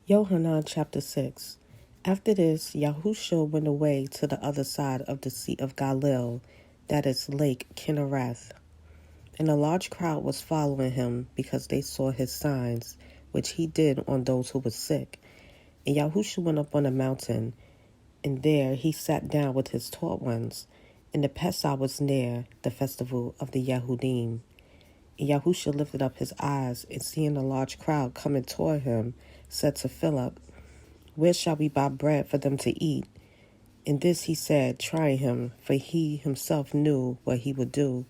Yohanan chapter 6. After this, Yahushua went away to the other side of the Sea of Galilee, that is Lake Kinnereth. And a large crowd was following him because they saw his signs, which he did on those who were sick. And Yahushua went up on a mountain, and there he sat down with his taught ones. And the Pesach was near, the festival of the Yehudim. And Yahushua lifted up his eyes, and seeing a large crowd coming toward him, said to Philip, "Where shall we buy bread for them to eat?" And this he said, trying him, for he himself knew what he would do.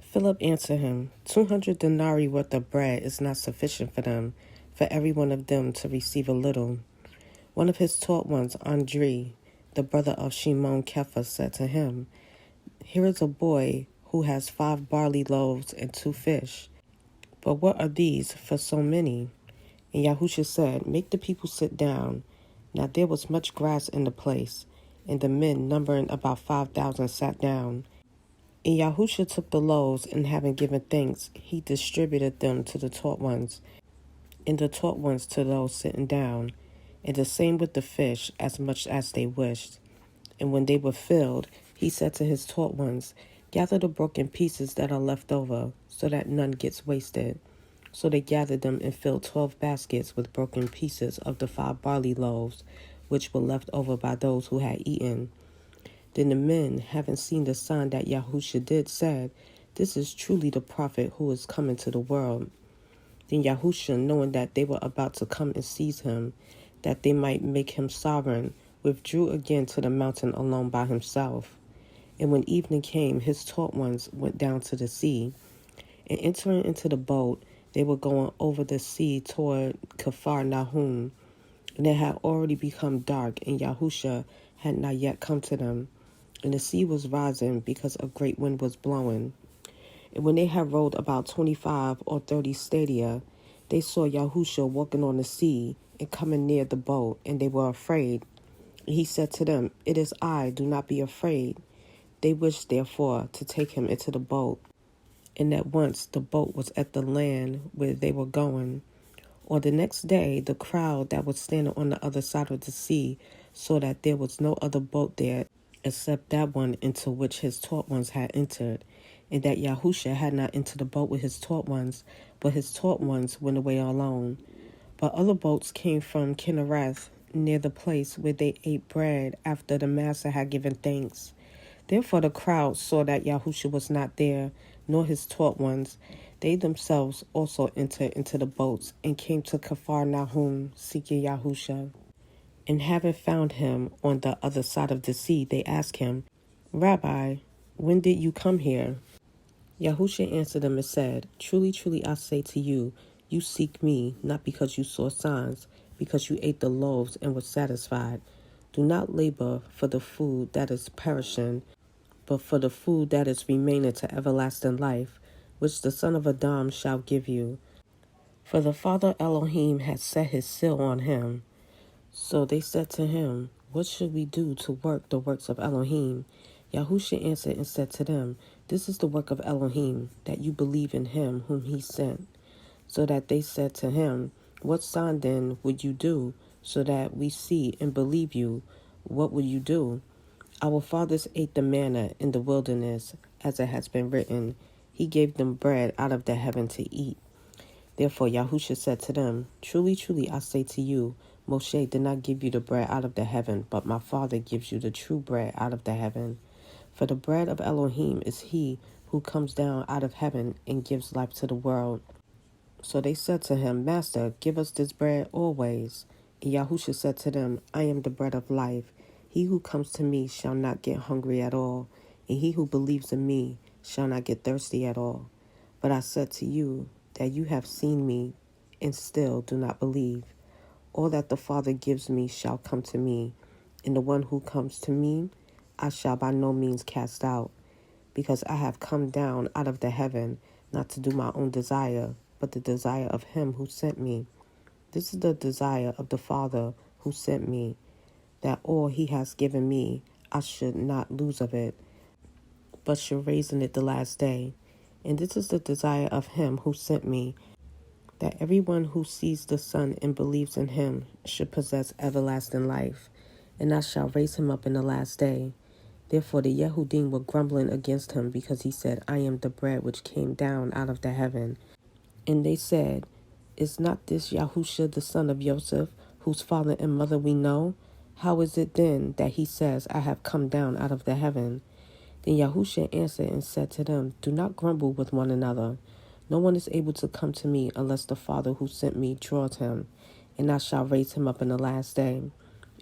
Philip answered him, 200 denarii worth of bread is not sufficient for them, for every one of them to receive a little. One of his taught ones, Andre, the brother of Shimon Kepha, said to him, "Here is a boy who has 5 barley loaves and 2 fish. But what are these for so many?" And Yahushua said, "Make the people sit down." Now there was much grass in the place, and the men, numbering about 5,000, sat down. And Yahushua took the loaves, and having given thanks, he distributed them to the taught ones, and the taught ones to those sitting down, and the same with the fish, as much as they wished. And when they were filled, he said to his taught ones, "Gather the broken pieces that are left over, so that none gets wasted." So they gathered them and filled 12 baskets with broken pieces of the 5 barley loaves, which were left over by those who had eaten. Then the men, having seen the sign that Yahushua did, said, "This is truly the prophet who is coming to the world." Then Yahushua, knowing that they were about to come and seize him, that they might make him sovereign, withdrew again to the mountain alone by himself. And when evening came, his taught ones went down to the sea, and entering into the boat, they were going over the sea toward Kafar Nahum, and it had already become dark, and Yahushua had not yet come to them, and the sea was rising because a great wind was blowing. And when they had rowed about 25 or 30 stadia, they saw Yahushua walking on the sea and coming near the boat, and they were afraid. And he said to them, "It is I, do not be afraid." They wished, therefore, to take him into the boat. And at once the boat was at the land where they were going. On the next day, the crowd that was standing on the other side of the sea saw that there was no other boat there except that one into which his taught ones had entered, and that Yahushua had not entered the boat with his taught ones, but his taught ones went away alone. But other boats came from Kinnereth, near the place where they ate bread after the master had given thanks. Therefore the crowd saw that Yahushua was not there, nor his taught ones. They themselves also entered into the boats and came to Kafar Nahum, seeking Yahushua. And having found him on the other side of the sea, they asked him, "Rabbi, when did you come here?" Yahushua answered them and said, "Truly, truly, I say to you, you seek me, not because you saw signs, because you ate the loaves and were satisfied. Do not labor for the food that is perishing, but for the food that is remaining to everlasting life, which the Son of Adam shall give you. For the Father Elohim has set his seal on him." So they said to him, "What should we do to work the works of Elohim?" Yahushua answered and said to them, "This is the work of Elohim, that you believe in him whom he sent." So that they said to him, "What sign then would you do, so that we see and believe you? What would you do? Our fathers ate the manna in the wilderness, as it has been written, he gave them bread out of the heaven to eat." Therefore Yahushua said to them, "Truly, truly, I say to you, Moshe did not give you the bread out of the heaven, but my Father gives you the true bread out of the heaven. For the bread of Elohim is he who comes down out of heaven and gives life to the world." So they said to him, "Master, give us this bread always." And Yahushua said to them, "I am the bread of life. He who comes to me shall not get hungry at all, and he who believes in me shall not get thirsty at all. But I said to you that you have seen me and still do not believe. All that the Father gives me shall come to me, and the one who comes to me I shall by no means cast out, because I have come down out of the heaven, not to do my own desire, but the desire of him who sent me. This is the desire of the Father who sent me, that all he has given me I should not lose of it, but should raise in it the last day. And this is the desire of him who sent me, that everyone who sees the Son and believes in him should possess everlasting life, and I shall raise him up in the last day. Therefore the Yehudim were grumbling against him, because he said, I am the bread which came down out of the heaven. And they said, Is not this Yahusha the son of Joseph, whose father and mother we know? How is it then that he says, I have come down out of the heaven? Then Yahusha answered and said to them, Do not grumble with one another. No one is able to come to me unless the Father who sent me draws him, and I shall raise him up in the last day.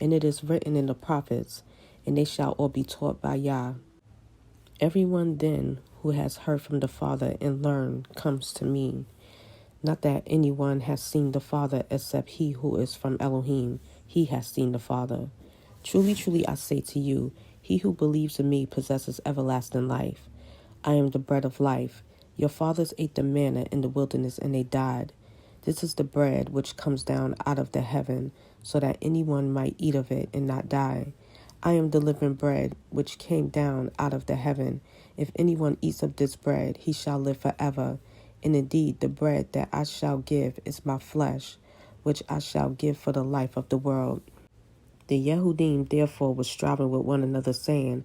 And it is written in the prophets, and they shall all be taught by Yah. Everyone then who has heard from the Father and learned comes to me. Not that anyone has seen the Father except he who is from Elohim. He has seen the Father. Truly, truly, I say to you, he who believes in me possesses everlasting life. I am the bread of life. Your fathers ate the manna in the wilderness, and they died. This is the bread which comes down out of the heaven, so that anyone might eat of it and not die. I am the living bread which came down out of the heaven. If anyone eats of this bread, he shall live forever. And indeed, the bread that I shall give is my flesh, which I shall give for the life of the world. The Yehudim therefore were striving with one another, saying,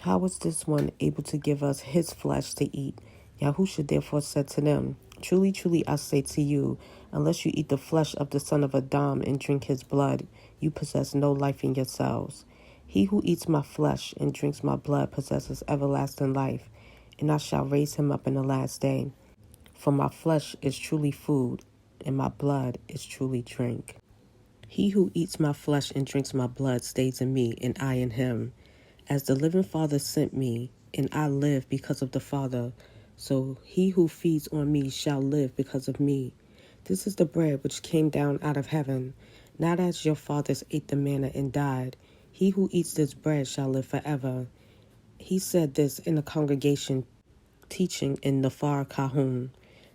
How is this one able to give us his flesh to eat? Yahusha therefore said to them, Truly, truly, I say to you, unless you eat the flesh of the son of Adam and drink his blood, you possess no life in yourselves. He who eats my flesh and drinks my blood possesses everlasting life, and I shall raise him up in the last day. For my flesh is truly food, and my blood is truly drink. He who eats my flesh and drinks my blood stays in me, and I in him. As the living Father sent me, and I live because of the Father, so he who feeds on me shall live because of me. This is the bread which came down out of heaven, not as your fathers ate the manna and died. He who eats this bread shall live forever. He said this in the congregation, teaching in Nafar Kahun.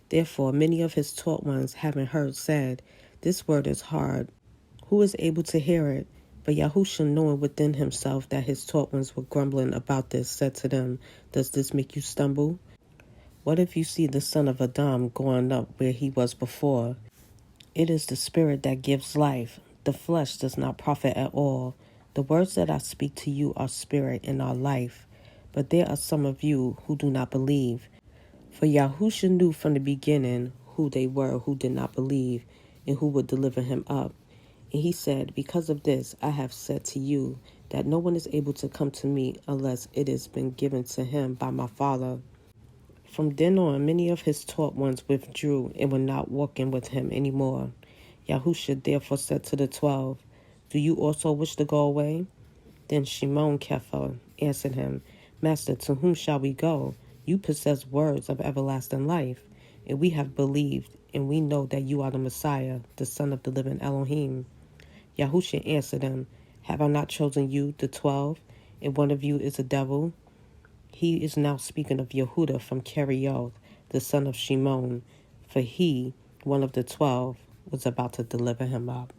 Therefore many of his taught ones, having heard, said, This word is hard. Who is able to hear it? But Yahusha, knowing within himself that his taught ones were grumbling about this, said to them, Does this make you stumble? What if you see the son of Adam going up where he was before? It is the spirit that gives life. The flesh does not profit at all. The words that I speak to you are spirit and are life. But there are some of you who do not believe. For Yahusha knew from the beginning who they were who did not believe, and who would deliver him up. And he said, Because of this I have said to you, that no one is able to come to me unless it has been given to him by my Father. From then on, many of his taught ones withdrew and were not walking with him any more. Yahusha therefore said to the 12, Do you also wish to go away? Then Shimon Kepha answered him, Master, to whom shall we go? You possess words of everlasting life, and we have believed, and we know that you are the Messiah, the Son of the living Elohim. Yahusha answered him, Have I not chosen you, the 12, and one of you is a devil? He is now speaking of Yehuda from Kerioth, the son of Shimon, for he, one of the 12, was about to deliver him up.